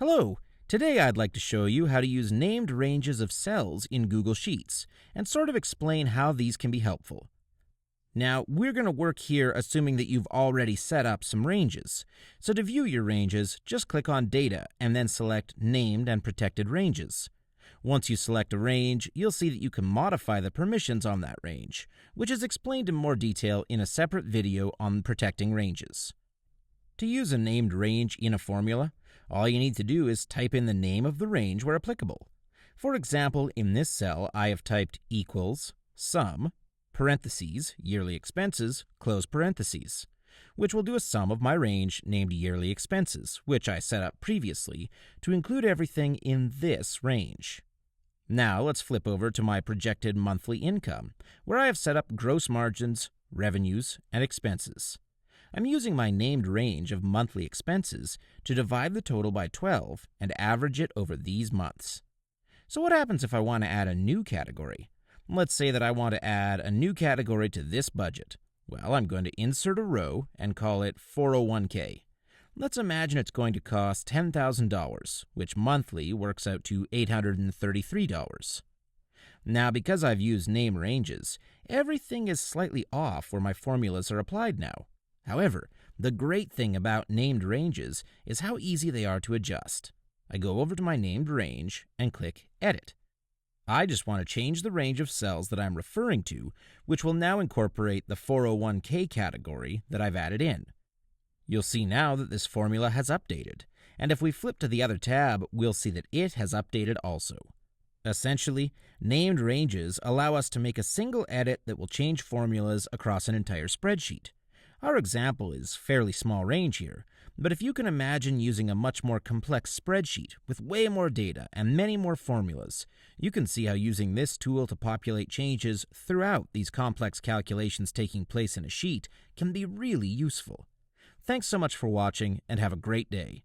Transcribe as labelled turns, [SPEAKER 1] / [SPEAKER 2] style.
[SPEAKER 1] Hello! Today I'd like to show you how to use named ranges of cells in Google Sheets and sort of explain how these can be helpful. Now, we're going to work here assuming that you've already set up some ranges. So to view your ranges, just click on Data and then select Named and Protected Ranges. Once you select a range, you'll see that you can modify the permissions on that range, which is explained in more detail in a separate video on protecting ranges. To use a named range in a formula, all you need to do is type in the name of the range where applicable. For example, in this cell, I have typed equals, sum, parentheses, yearly expenses, close parentheses, which will do a sum of my range named yearly expenses, which I set up previously to include everything in this range. Now let's flip over to my projected monthly income, where I have set up gross margins, revenues, and expenses. I'm using my named range of monthly expenses to divide the total by 12 and average it over these months. So what happens if I want to add a new category? Let's say that I want to add a new category to this budget. Well, I'm going to insert a row and call it 401k. Let's imagine it's going to cost $10,000, which monthly works out to $833. Now, because I've used name ranges, everything is slightly off where my formulas are applied now. However, the great thing about named ranges is how easy they are to adjust. I go over to my named range and click Edit. I just want to change the range of cells that I'm referring to, which will now incorporate the 401k category that I've added in. You'll see now that this formula has updated, and if we flip to the other tab, we'll see that it has updated also. Essentially, named ranges allow us to make a single edit that will change formulas across an entire spreadsheet. Our example is fairly small range here, but if you can imagine using a much more complex spreadsheet with way more data and many more formulas, you can see how using this tool to populate changes throughout these complex calculations taking place in a sheet can be really useful. Thanks so much for watching and have a great day.